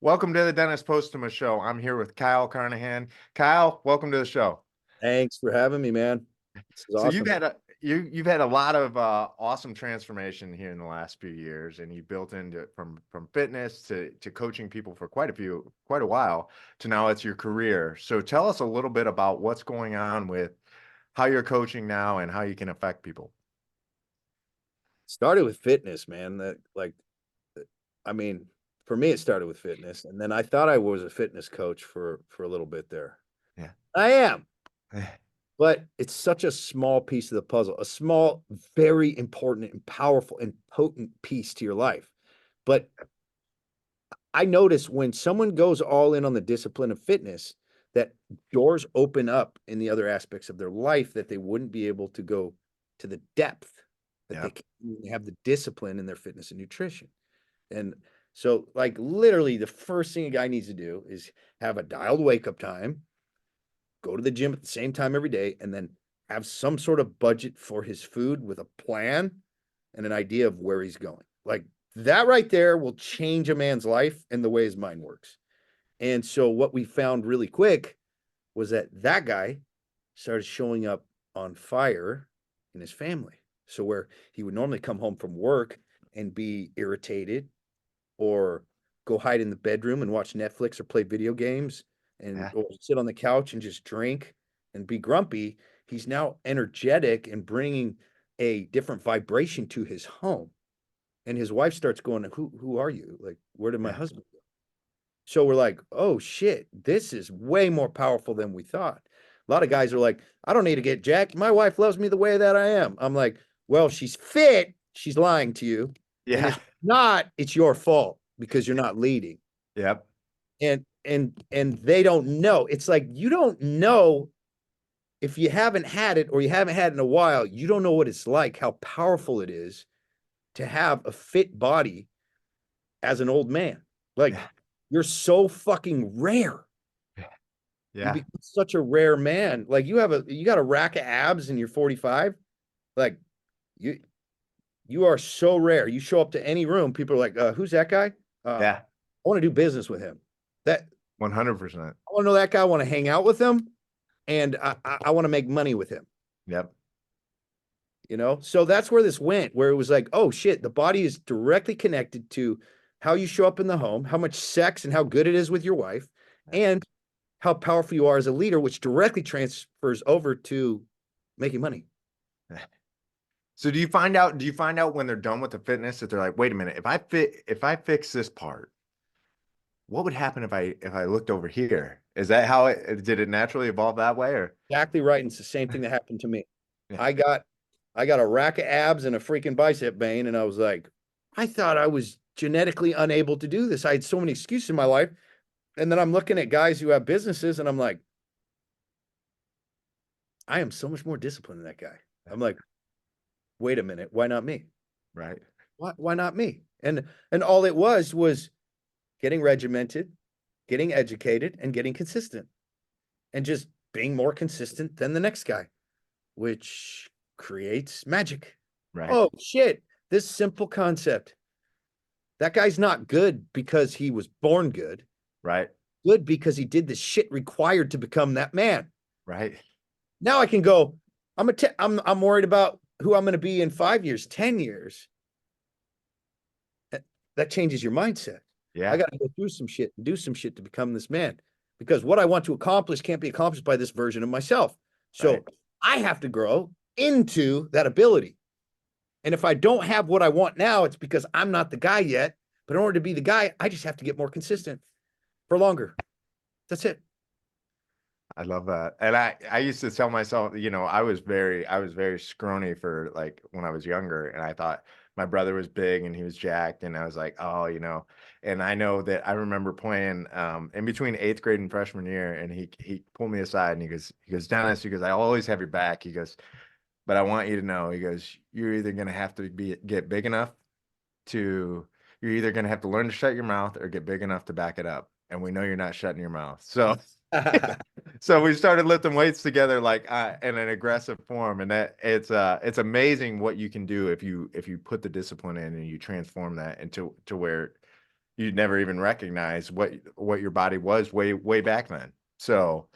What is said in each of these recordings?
Welcome to the Dennis Postema show. I'm here with Kyle Carnohan. Kyle, welcome to the show. Thanks for having me, man. This is So you've awesome. had a lot of awesome transformation here in the last few years, and you built into from fitness to coaching people for quite a while to now it's your career. So tell us a little bit about what's going on with how you're coaching now and how you can affect people. Started with fitness, man. I mean, for me, it started with fitness, and then I thought I was a fitness coach for a little bit there. Yeah. I am, but it's such a small piece of the puzzle, a small, very important and powerful and potent piece to your life. But I notice when someone goes all in on the discipline of fitness, that doors open up in the other aspects of their life that they wouldn't be able to go to the depth that they Yep. can have the discipline in their fitness and nutrition. And so, like, literally, the first thing a guy needs to do is have a dialed wake up time, go to the gym at the same time every day, and then have some sort of budget for his food with a plan and an idea of where he's going. Like, that right there will change a man's life and the way his mind works. And so, what we found really quick was that that guy started showing up on fire in his family. So, where he would normally come home from work and be irritated or go hide in the bedroom and watch Netflix or play video games and Yeah. or sit on the couch and just drink and be grumpy, he's now energetic and bringing a different vibration to his home. And his wife starts going, who are you? Like, where did my Yeah. husband go? So we're like, oh shit, this is way more powerful than we thought. A lot of guys are like, I don't need to get jacked. My wife loves me the way that I am. I'm like, well, she's fit. She's lying to you. And Yeah. if not, it's your fault because you're not leading. Yep. And they don't know. It's like you don't know if you haven't had it or you haven't had it in a while, you don't know what it's like, how powerful it is to have a fit body as an old man. Like Yeah. you're so fucking rare. You Yeah. become such a rare man. Like you got a rack of abs and you're 45. Like you you are so rare. You show up to any room, people are like, who's that guy? I Yeah. want to do business with him. That 100%. I want to know that guy. I want to hang out with him, and I want to make money with him. Yep. So that's where this went, where it was like, oh shit, the body is directly connected to how you show up in the home, how much sex and how good it is with your wife, and how powerful you are as a leader, which directly transfers over to making money. So do you find out when they're done with the fitness that they're like, wait a minute, if I fix this part, what would happen if I looked over here? Is that how did it naturally evolve that way or Exactly right. And it's the same thing that happened to me. yeah. I got I got a rack of abs and a freaking bicep vein, and I was like, I thought I was genetically unable to do this. I had so many excuses in my life. And then I'm looking at guys who have businesses, and I'm like, I am so much more disciplined than that guy. I'm like, wait a minute, why not me? Right. Why not me? And all it was getting regimented, getting educated, and getting consistent, and just being more consistent than the next guy, which creates magic. Right. Oh shit, this simple concept. That guy's not good because he was born good. Right. Good because he did the shit required to become that man. Right. Now I can go, I'm worried about who I'm going to be in 5 years, 10 years. That changes your mindset. I Yeah. got to go through some shit and do some shit to become this man because what I want to accomplish can't be accomplished by this version of myself. Right. So I have to grow into that ability. And if I don't have what I want now, it's because I'm not the guy yet. But in order to be the guy, I just have to get more consistent for longer. That's it. I love that. And I used to tell myself, I was very scrawny for like when I was younger and I thought my brother was big and he was jacked and I was like, oh, and I know that I remember playing in between eighth grade and freshman year and he pulled me aside and he goes, Dennis, he goes, I always have your back. He goes, but I want you to know, he goes, you're either gonna have to get big enough to you're either gonna have to learn to shut your mouth or get big enough to back it up. And we know you're not shutting your mouth. So so we started lifting weights together like in an aggressive form and that it's amazing what you can do if you put the discipline in and you transform that into to where you'd never even recognize what your body was way back then. So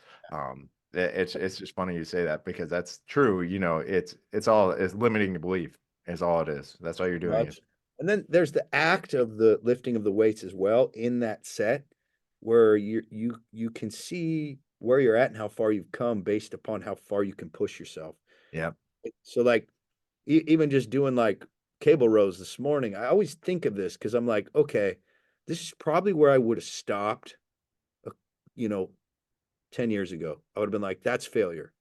it's just funny you say that because that's true. You know, it's limiting the belief is all it is. That's all you're doing is Much. And then there's the act of the lifting of the weights as well in that set where you can see where you're at and how far you've come based upon how far you can push yourself. yeah, So like even just doing like cable rows this morning, I always think of this because I'm like, okay, this is probably where I would have stopped, uh, you know, 10 years ago. I would have been like, that's failure.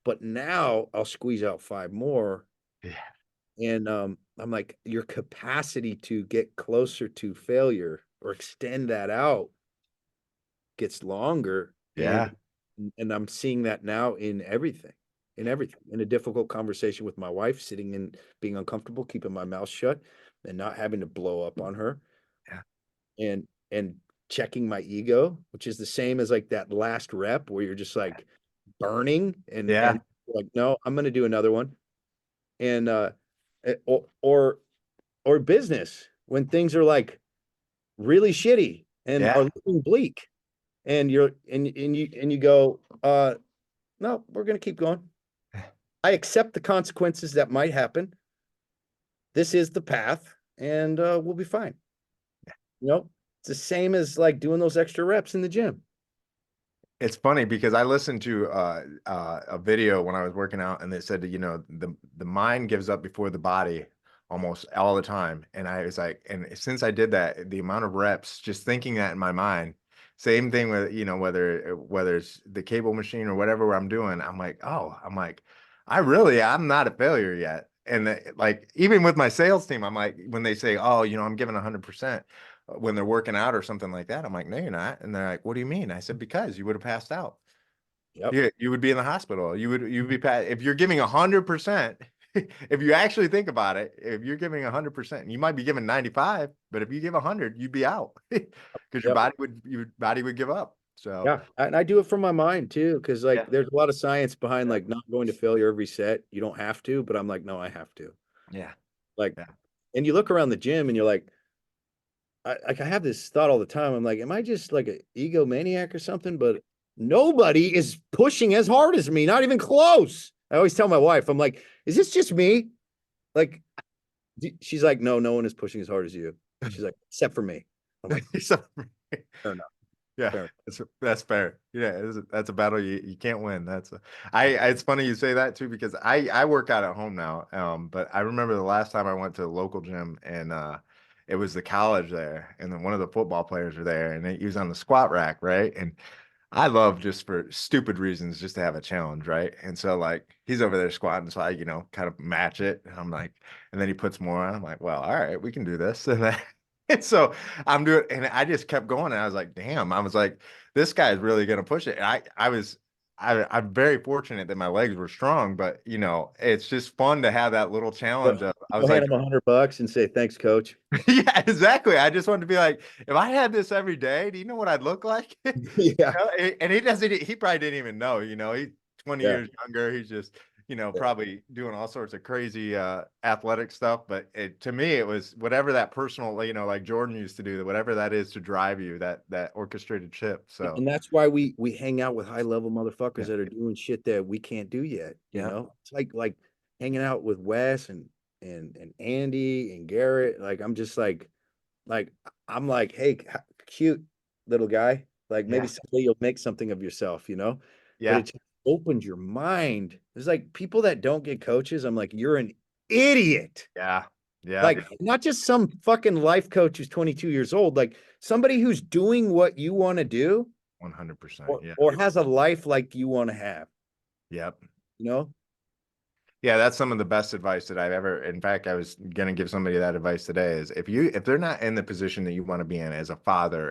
But now I'll squeeze out five more. yeah, And I'm like, your capacity to get closer to failure or extend that out gets longer. yeah, And I'm seeing that now in everything, in everything. In a difficult conversation with my wife, sitting and being uncomfortable, keeping my mouth shut and not having to blow up on her yeah, and checking my ego, which is the same as like that last rep where you're just like burning and yeah, like, no, I'm gonna do another one. And or business when things are like really shitty and are yeah. looking bleak and you go no, we're going to keep going. I accept the consequences that might happen. This is the path and we'll be fine. You know, it's the same as like doing those extra reps in the gym. It's funny because I listened to a video when I was working out, and they said that, you know, the mind gives up before the body almost all the time. And I was like, and since I did that, the amount of reps, just thinking that in my mind, same thing with, you know, whether it's the cable machine or whatever I'm doing, I'm like, oh, I'm not a failure yet. And like even with my sales team, I'm like, when they say, oh, you know, I'm giving 100%, when they're working out or something like that. I'm like, no, you're not. And they're like, what do you mean? I said, because you would have passed out. Yep. You would be in the hospital. You'd be if you're giving 100%. If you actually think about it, if you're giving 100%, you might be giving 95, but if you give 100, you'd be out because Yep. your body would give up. So Yeah. And I do it from my mind too, because like yeah, there's a lot of science behind like not going to failure every set. You don't have to, but I'm like, no, I have to. yeah, Like, yeah. and you look around the gym and you're like, I have this thought all the time. I'm like, am I just like an egomaniac or something? But nobody is pushing as hard as me, not even close. I always tell my wife, I'm like, is this just me? Like, she's like, no, no one is pushing as hard as you. She's like, except for me. I'm like, So, fair enough, yeah, fair enough. that's fair. Yeah, that's a battle you can't win. It's funny you say that too because I work out at home now. But I remember the last time I went to a local gym and it was the college there, and then one of the football players were there, and he was on the squat rack, right? And I love just for stupid reasons just to have a challenge, right? And so like he's over there squatting, so I, you know, kind of match it. And I'm like, and then he puts more on. I'm like, well, all right, we can do this. And so I'm doing, and I just kept going. And I was like, damn, I was like, this guy is really gonna push it. And I'm very fortunate that my legs were strong, but you know, it's just fun to have that little Go, challenge of I go was hand like, him $100 and say, thanks, coach. yeah, exactly. I just wanted to be like, if I had this every day, do you know what I'd look like? Yeah, know, and he probably didn't even know, you know, he's 20 yeah. years younger. He's just, you know, Yeah. probably doing all sorts of crazy athletic stuff. But to me, it was whatever that personal, you know, like Jordan used to do, whatever that is to drive you, that orchestrated chip. So And that's why we hang out with high level motherfuckers yeah, that are doing shit that we can't do yet. You yeah, know, it's like hanging out with Wes and Andy and Garrett. Like I'm just like I'm like, hey, cute little guy. Like maybe yeah, someday you'll make something of yourself, you know. But yeah, it just opens your mind. There's like people that don't get coaches. I'm like, you're an idiot. yeah, yeah, Like not just some fucking life coach who's 22 years old, like somebody who's doing what you want to do 100%. Yeah, or has a life like you want to have, yep. you know? Yeah, that's some of the best advice that I've ever. In fact, I was gonna give somebody that advice today. Is if they're not in the position that you want to be in as a father,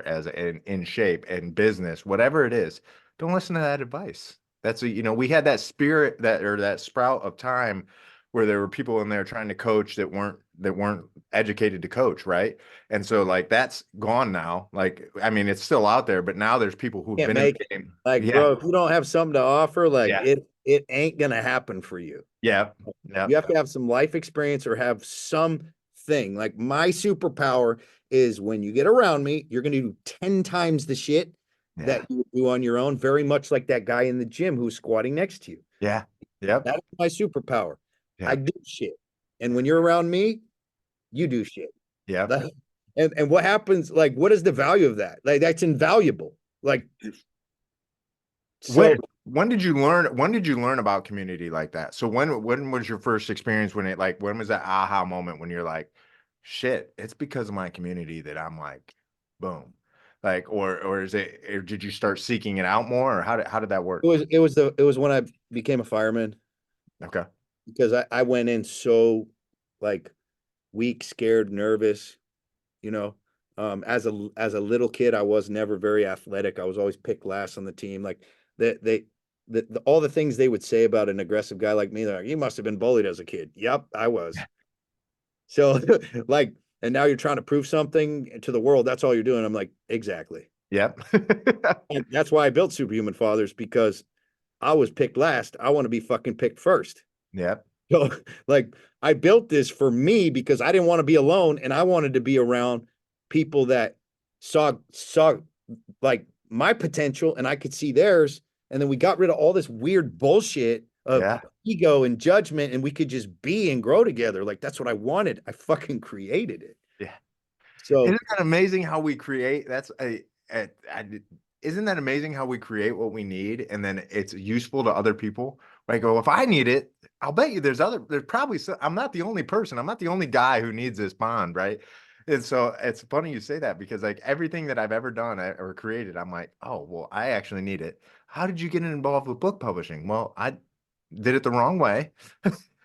in shape, in business, whatever it is, don't listen to that advice. You know, we had that spirit that sprout of time where there were people in there trying to coach that weren't educated to coach, right? And so like that's gone now. Like I mean, it's still out there, but now there's people who've Can't been in make the it. game. Like, Yeah, bro, if you don't have something to offer, like yeah, it ain't gonna happen for you. yeah, yeah, You have to have some life experience or have some thing. Like my superpower is when you get around me, you're going to do 10 times the shit Yeah. that you do on your own, very much like that guy in the gym who's squatting next to you. Yeah. Yep. That's my superpower. I Yeah. do shit. And when you're around me, you do shit. Yep. That- and what happens, like, what is the value of that? Like, that's invaluable. Like, When so when did you learn about community like that? So when was your first experience when it like when was that aha moment when you're like, shit, it's because of my community that I'm like, boom. Like or is it or did you start seeking it out more or how did that work? it was when I became a fireman Okay. because I went in so like weak, scared, nervous, you know. As a little kid, I was never very athletic. I was always picked last on the team. Like they all the things they would say about an aggressive guy like me, they're like, you must have been bullied as a kid. Yep, I was. So like, and now you're trying to prove something to the world. That's all you're doing. I'm like, exactly. Yep. And that's why I built Superhuman Fathers because I was picked last. I want to be fucking picked first. Yep. So like I built this for me because I didn't want to be alone and I wanted to be around people that saw like my potential and I could see theirs. And then we got rid of all this weird bullshit of Yeah. ego and judgment and we could just be and grow together. Like that's what I wanted. I fucking created it. Yeah. So Isn't that amazing how we create? Isn't that amazing how we create what we need and then it's useful to other people? Like, oh, if I need it, I'll bet you there's probably I'm not the only person. I'm not the only guy who needs this bond, right? And so it's funny you say that because like everything that I've ever done or created, I'm like, oh, well, I actually need it. How did you get involved with book publishing? Well, I did it the wrong way,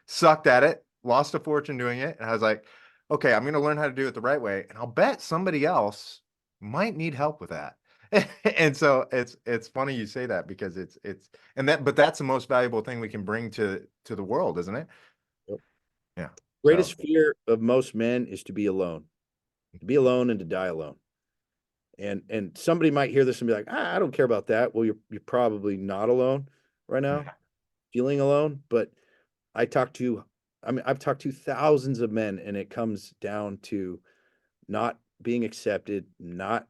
sucked at it, lost a fortune doing it, and I was like, okay, I'm going to learn how to do it the right way, and I'll bet somebody else might need help with that. And so it's funny you say that because it's and that but that's the most valuable thing we can bring to the world, isn't it? Yeah. So greatest fear of most men is to be alone and to die alone. And somebody might hear this and be like, I don't care about that. Well, you're probably not alone right now, yeah, feeling alone. But I talk to, I mean, I've talked to thousands of men, and it comes down to not being accepted, not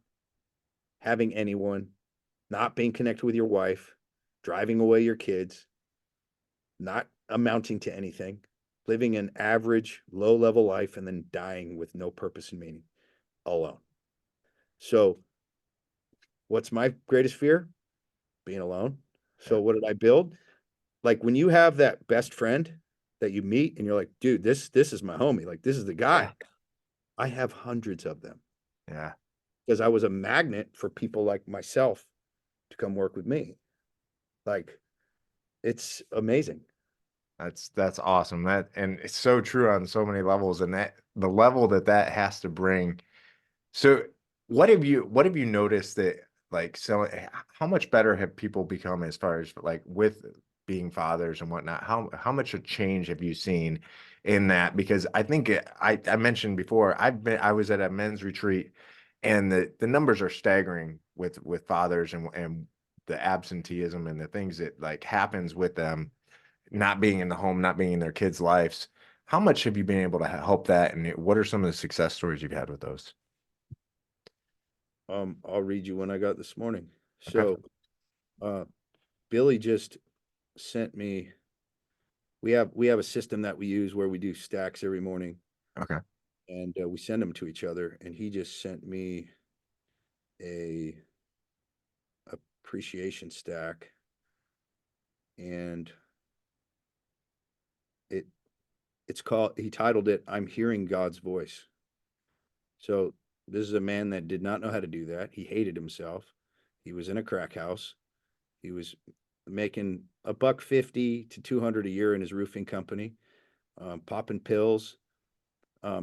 having anyone, not being connected with your wife, driving away your kids, not amounting to anything, living an average, low level life, and then dying with no purpose and meaning alone. So, what's my greatest fear? Being alone. yeah, So, what did I build? Like when you have that best friend that you meet and you're like, dude, this is my homie. Like this is the yeah, guy. I have hundreds of them yeah. because I was a magnet for people like myself to come work with me. Like it's amazing. That's awesome. That and it's so true on so many levels, and that the level that that has to bring. So, what have you noticed that like so how much better have people become as far as like with being fathers and whatnot? How much a change have you seen in that? Because I think I mentioned before I was at a men's retreat and the numbers are staggering with fathers and the absenteeism and the things that like happens with them not being in the home, not being in their kids' lives. How much have you been able to help that, and what are some of the success stories you've had with those? I'll read you one I got this morning. Okay. So uh Billy just sent me we have a system that we use where we do stacks every morning Okay. and we send them to each other and he just sent me a appreciation stack and it it's called he titled it I'm hearing God's voice. So this is a man that did not know how to do that. He hated himself. He was in a crack house. He was making a buck 50 to 200 a year in his roofing company, popping pills,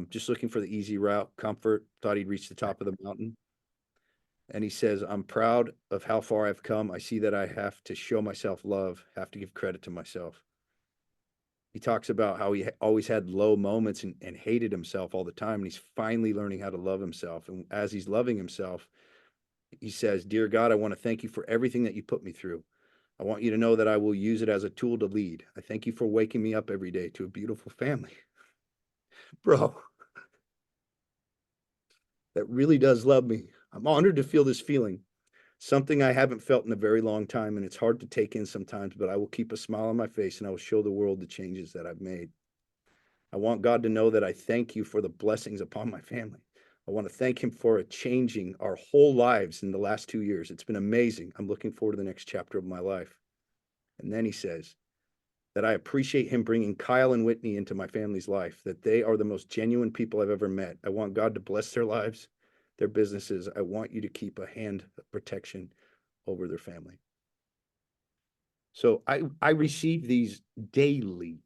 just looking for the easy route, comfort, thought he'd reach the top of the mountain. And he says, I'm proud of how far I've come. I see that I have to show myself love, have to give credit to myself. He talks about how he always had low moments and hated himself all the time. And he's finally learning how to love himself. And as he's loving himself, he says, Dear God, I want to thank you for everything that you put me through. I want you to know that I will use it as a tool to lead. I thank you for waking me up every day to a beautiful family. Bro, that really does love me. I'm honored to feel this feeling, something I haven't felt in a very long time, and it's hard to take in sometimes, but I will keep a smile on my face and I will show the world the changes that I've made. I want God to know that I thank you for the blessings upon my family. I want to thank him for changing our whole lives in the last 2 years. It's been amazing. I'm looking forward to the next chapter of my life. And then he says that I appreciate him bringing Kyle and Whitney into my family's life, that they are the most genuine people I've ever met. I want God to bless their lives, their businesses. I want you to keep a hand of protection over their family. So I receive these daily,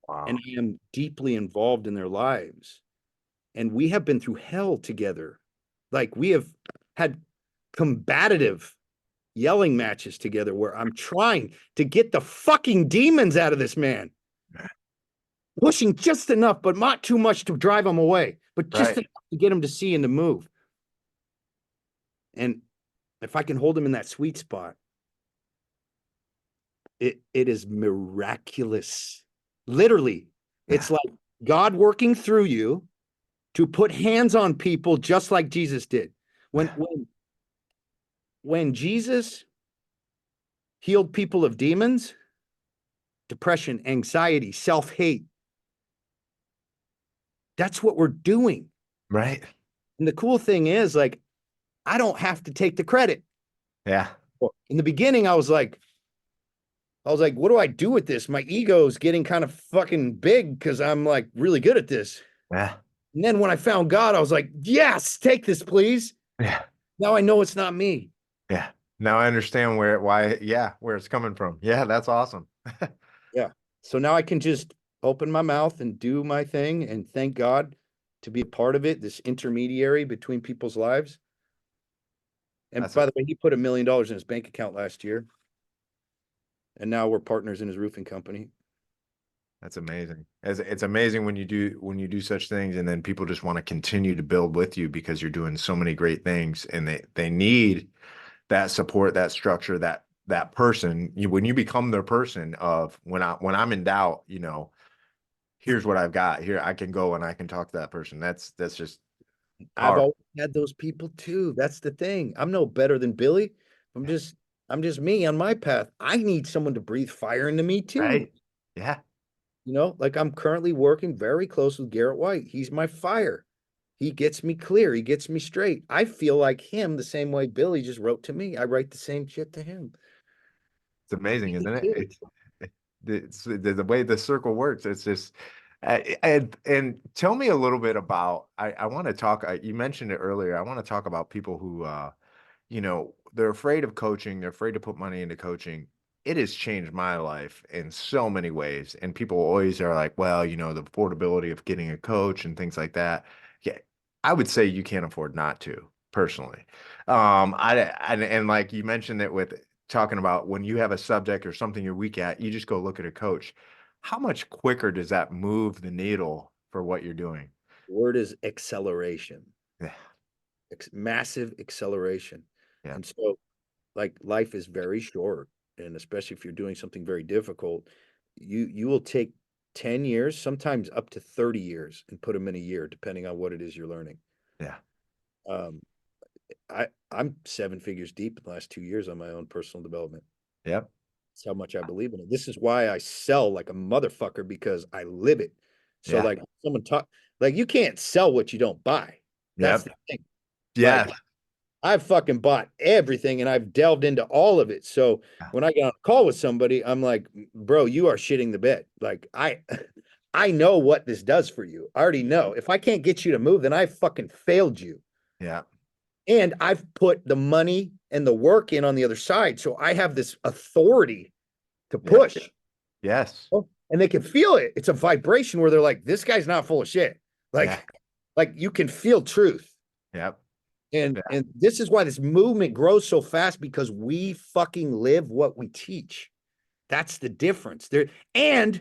Wow. and I am deeply involved in their lives. And we have been through hell together. Like, we have had combative yelling matches together where I'm trying to get the fucking demons out of this man, pushing just enough, but not too much to drive him away, but just Right. enough to get him to see and to move. And if I can hold him in that sweet spot, it is miraculous. Literally, it's like God working through you to put hands on people just like Jesus did. When Jesus healed people of demons, depression, anxiety, self-hate, that's what we're doing. Right. And the cool thing is, like, I don't have to take the credit. Yeah. In the beginning, I was like, what do I do with this? My ego is getting kind of fucking big because I'm like really good at this. Yeah. And then when I found God, I was like, yes, take this, please. Yeah. Now I know it's not me. Yeah. Now I understand where it's coming from. Yeah, that's awesome. Yeah. So now I can just open my mouth and do my thing and thank God to be a part of it, this intermediary between people's lives. And That's by the way, he put $1 million in his bank account last year. And now we're partners in his roofing company. That's amazing. It's amazing when you do such things and then people just want to continue to build with you because you're doing so many great things and they need that support, that structure, that person. When you become their person of when I'm in doubt, here's what I've got. Here I can go and I can talk to that person. That's just I've powerful, always had those people too. That's the thing. I'm no better than Billy. I'm just I'm just me on my path. I need someone to breathe fire into me too. right? Yeah, Like, I'm currently working very close with Garrett White. He's my fire. He gets me clear. He gets me straight. I feel like him the same way Billy just wrote to me. I write the same shit to him. it's amazing, isn't it? Too. It's the way the circle works. It's just, and tell me a little bit about. I want to talk. You mentioned it earlier. I want to talk about people who, they're afraid of coaching. They're afraid to put money into coaching. It has changed my life in so many ways. And people always are like, well, the affordability of getting a coach and things like that. Yeah, I would say you can't afford not to, personally. And like you mentioned it with talking about when you have a subject or something you're weak at, you just go look at a coach. How much quicker does that move the needle for what you're doing? Word is acceleration, Yeah, massive acceleration. yeah, And so, like, life is very short. And especially if you're doing something very difficult, you will take 10 years, sometimes up to 30 years, and put them in a year, depending on what it is you're learning. yeah, Um, I'm 7 figures deep in the last 2 years on my own personal development. yep, That's how much I believe in it. This is why I sell like a motherfucker, because I live it. So, yeah, like, someone talk like, you can't sell what you don't buy. That's yep, the thing. Like, yeah. I've fucking bought everything and I've delved into all of it. So when I get on a call with somebody, I'm like, bro, you are shitting the bed. Like, I know what this does for you. I already know. If I can't get you to move, then I fucking failed you. Yeah. And I've put the money and the work in on the other side. So I have this authority to Yeah. push. Yes. And they can feel it. It's a vibration where they're like, this guy's not full of shit. Yeah. Like you can feel truth. Yep. And Yeah. and this is why this movement grows so fast, because we fucking live what we teach. That's the difference. And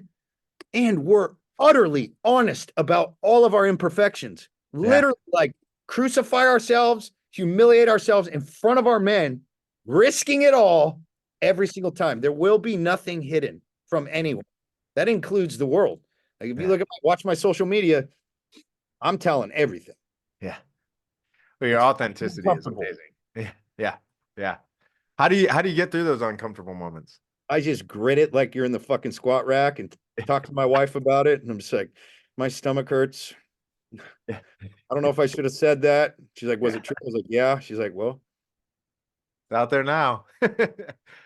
we're utterly honest about all of our imperfections. Yeah. Literally, like, crucify ourselves, humiliate ourselves in front of our men, risking it all every single time. There will be nothing hidden from anyone. That includes the world. Like, if you Yeah. watch my social media, I'm telling everything. But your It's authenticity is uncomfortable. amazing. Yeah, yeah, yeah. How do you get through those uncomfortable moments? I just grit it like you're in the fucking squat rack and talk to my wife about it. And I'm just like, my stomach hurts. Yeah, I don't know if I should have said that. She's like, was yeah. it true? I was like, yeah. She's like, well, It's out there now.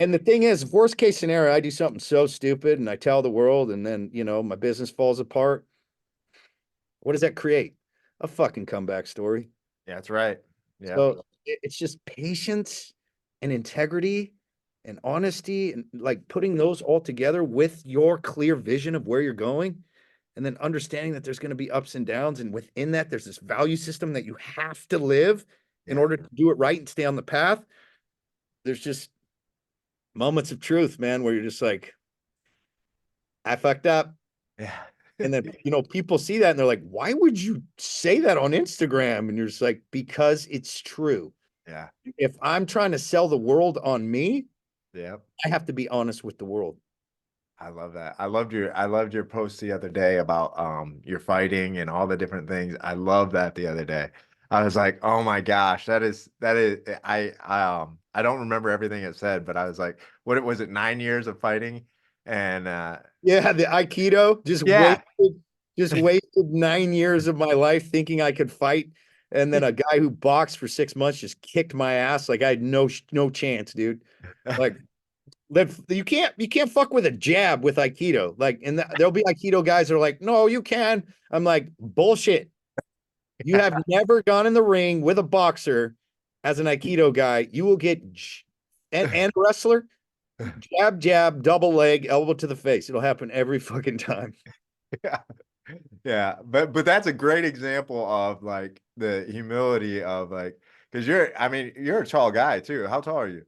and the thing is, worst case scenario, I do something so stupid and I tell the world, and then, my business falls apart. What does that create? A fucking comeback story. Yeah, that's right. Yeah, So it's just patience and integrity and honesty and like putting those all together with your clear vision of where you're going. And then understanding that there's going to be ups and downs. And within that, there's this value system that you have to live in yeah, order to do it right and stay on the path. There's just moments of truth, man, where you're just like, I fucked up. yeah, And then, people see that and they're like, why would you say that on Instagram? And you're just like, because it's true. yeah, If I'm trying to sell the world on me, yeah. I have to be honest with the world. I love that. I loved your post the other day about your fighting and all the different things. I love that the other day. I was like, "Oh my gosh, that is I don't remember everything it said, but I was like, what was it, 9 years of fighting?" And Yeah, the Aikido yeah. just wasted 9 years of my life thinking I could fight. And then a guy who boxed for 6 months just kicked my ass. Like I had no chance, dude. Like you can't fuck with a jab with Aikido. Like, and there'll be Aikido guys that are like, no, you can. I'm like, bullshit. You have never gone in the ring with a boxer as an Aikido guy. You will get and wrestler, jab, jab, double leg, elbow to the face. It'll happen every fucking time. Yeah. Yeah, but that's a great example of like the humility of like because I mean, you're a tall guy too. How tall are you?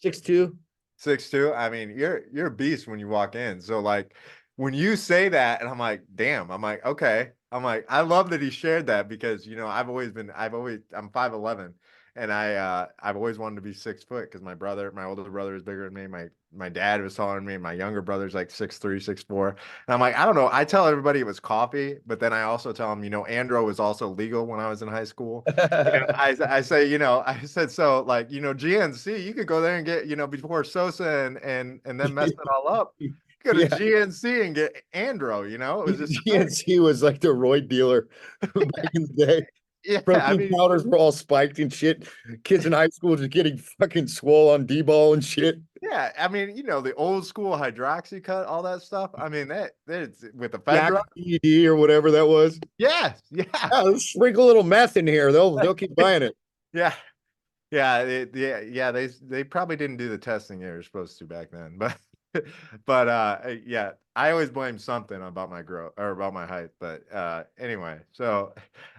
6'2". 6'2". I mean, you're a beast when you walk in. So like when you say that, and I'm like, damn, I'm like, okay. I'm like, I love that he shared that because I'm 5'11", and I've always wanted to be 6 foot because my older brother is bigger than me. My dad was taller than me. My younger brother's like 6'3", 6'4". And I'm like, I don't know. I tell everybody it was coffee, but then I also tell them, Andro was also legal when I was in high school. I say, I said, so like, GNC, you could go there and get, before Sosa and then mess it all up. Go to Yeah. GNC and get Andro, it was just a thing. GNC was like the roid dealer back in the day. Yeah, I Protein mean, powders were all spiked and shit. Kids in high school just getting fucking swole on D-ball and shit. yeah, I mean, the old school hydroxy cut, all that stuff. I mean, that's with the Fed Yak drug. PED or whatever that was. Yes, yeah, Yeah, let's sprinkle a little meth in here. They'll keep buying it. yeah. Yeah, yeah, they probably didn't do the testing they were supposed to back then, but yeah, I always blame something about my growth or about my height, but anyway, so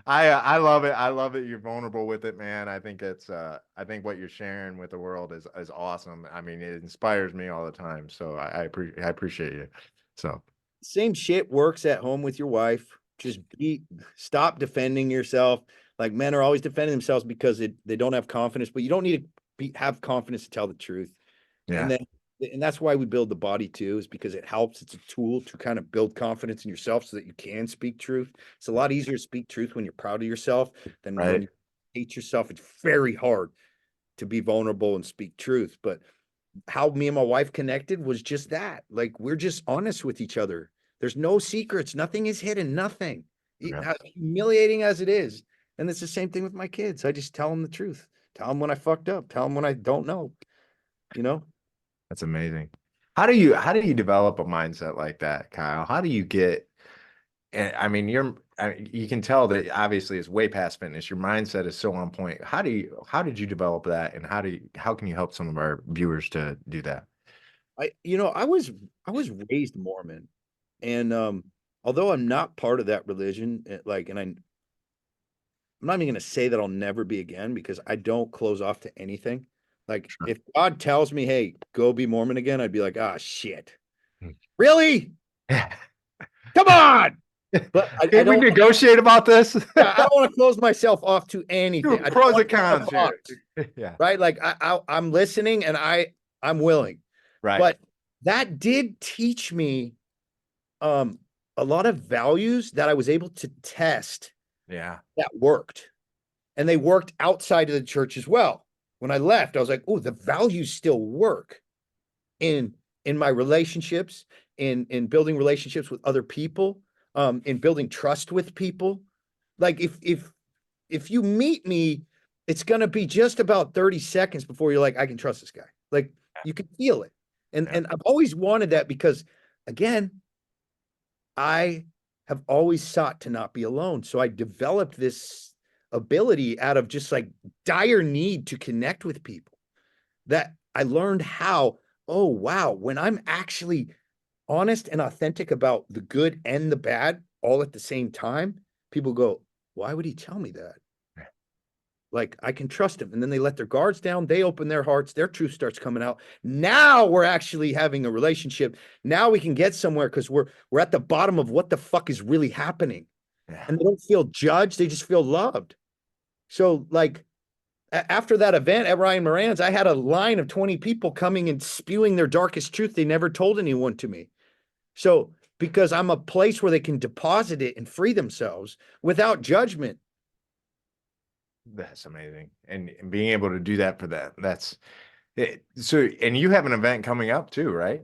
I love it. I love that you're vulnerable with it, man. I think what you're sharing with the world is awesome. I mean, it inspires me all the time. So I appreciate you. So Same shit works at home with your wife. Just stop defending yourself. Like men are always defending themselves because they don't have confidence, but you don't need to have confidence to tell the truth. And yeah, then and that's why we build the body too, is because it helps. It's a tool to kind of build confidence in yourself so that you can speak truth. It's a lot easier to speak truth when you're proud of yourself than when right, you hate yourself. It's very hard to be vulnerable and speak truth. But how me and my wife connected was just that. Like we're just honest with each other. There's no secrets. Nothing is hidden. Nothing. yeah, As humiliating as it is. And it's the same thing with my kids. I just tell them the truth. Tell them when I fucked up. Tell them when I don't know. You know, that's amazing. How do you develop a mindset like that, Kyle? How do you get And I mean, you can tell that obviously it's way past fitness. Your mindset is so on point. How did you develop that, and how can you help some of our viewers to do that? I was raised Mormon, and although I'm not part of that religion, and I'm not even going to say that I'll never be again because I don't close off to anything. Like Sure. if God tells me, "Hey, go be Mormon again," I'd be like, "Ah, shit, Hmm. really? Come on!" But I Can we don't. negotiate about this? Yeah, I don't want to close myself off to Do anything. I don't pros want and to be in a cons here. box, Yeah, right? Like I'm listening and I'm willing, right. but that did teach me um a lot of values that I was able to test Yeah, that worked. and they worked outside of the church as well. When I left, I was like, oh, the values still work in my relationships, in building relationships with other people, in building trust with people. Like if you meet me, it's gonna be just about 30 seconds before you're like, I can trust this guy. Like you can feel it. Yeah. And I've always wanted that because again, I have always sought to not be alone. So I developed this ability out of just like dire need to connect with people that I learned how, oh, wow, when I'm actually honest and authentic about the good and the bad all at the same time, people go, why would he tell me that? Like I can trust him. And then they let their guards down. They open their hearts. Their truth starts coming out. Now we're actually having a relationship. Now we can get somewhere because we're at the bottom of what the fuck is really happening. Yeah. And they don't feel judged. They just feel loved. So like after that event at Ryan Moran's, I had a line of 20 people coming and spewing their darkest truth they never told anyone to me. So because I'm a place where they can deposit it and free themselves without judgment. That's amazing. And being able to do that for that, that's it. So, and you have an event coming up too, right?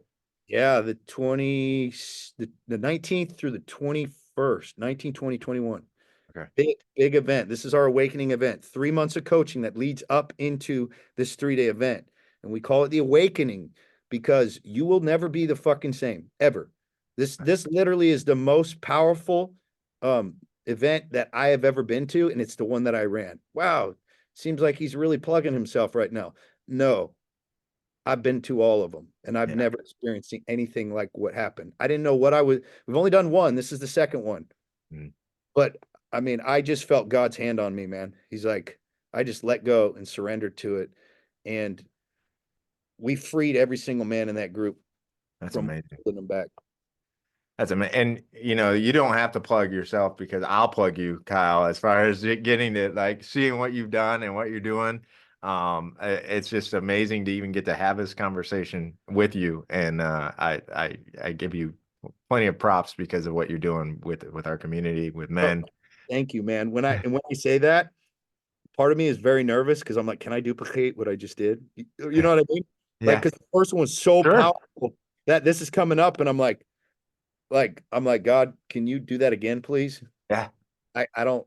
Yeah, the 19th through the 21st, 19, 20, 21. Okay. Big event. This is our awakening event. 3 months of coaching that leads up into this 3-day event. And we call it the awakening because you will never be the fucking same ever. This literally is the most powerful event that I have ever been to, and it's the one that I ran. Wow, seems like he's really plugging himself right now. No, I've been to all of them, and I've Yeah. never experienced anything like what happened. I didn't know what I was. We've only done one. This is the second one. Mm. But I mean, I just felt God's hand on me, man. He's like, I just let go and surrendered to it. And we freed every single man in that group That's from amazing. holding them back. That's amazing. And you don't have to plug yourself because I'll plug you, Kyle, as far as getting to like seeing what you've done and what you're doing. It's just amazing to even get to have this conversation with you. And I give you plenty of props because of what you're doing with our community, with Oh, men. thank you, man. When I say that, part of me is very nervous because I'm like, can I duplicate what I just did? You know what I mean? Like, Yeah, because the first one was so sure. powerful that this is coming up, and I'm like, God, can you do that again, please? Yeah. I don't.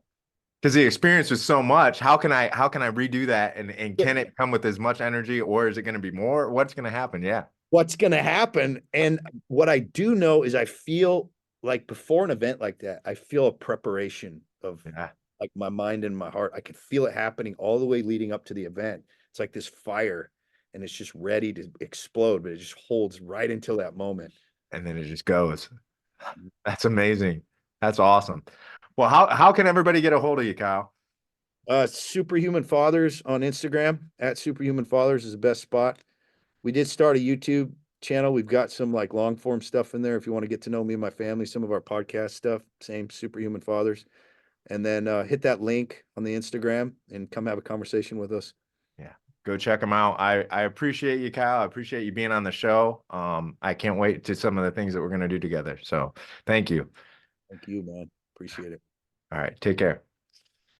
Because the experience was so much. How can I redo that and can it come with as much energy or is it going to be more? What's going to happen? Yeah. What's going to happen. And what I do know is I feel like before an event like that, I feel a preparation of Yeah. like my mind and my heart. I can feel it happening all the way leading up to the event. It's like this fire and it's just ready to explode, but it just holds right until that moment. And then it just goes. That's amazing. That's awesome. Well, how can everybody get a hold of you, Kyle? Superhuman Fathers on Instagram at Superhuman Fathers is the best spot. We did start a YouTube channel. We've got some like long form stuff in there. If you want to get to know me and my family, some of our podcast stuff, same Superhuman Fathers. And then hit that link on the Instagram and come have a conversation with us. Yeah. Go check them out. I appreciate you, Kyle. I appreciate you being on the show. I can't wait to some of the things that we're going to do together. So thank you. Thank you, man. Appreciate it. All right. Take care.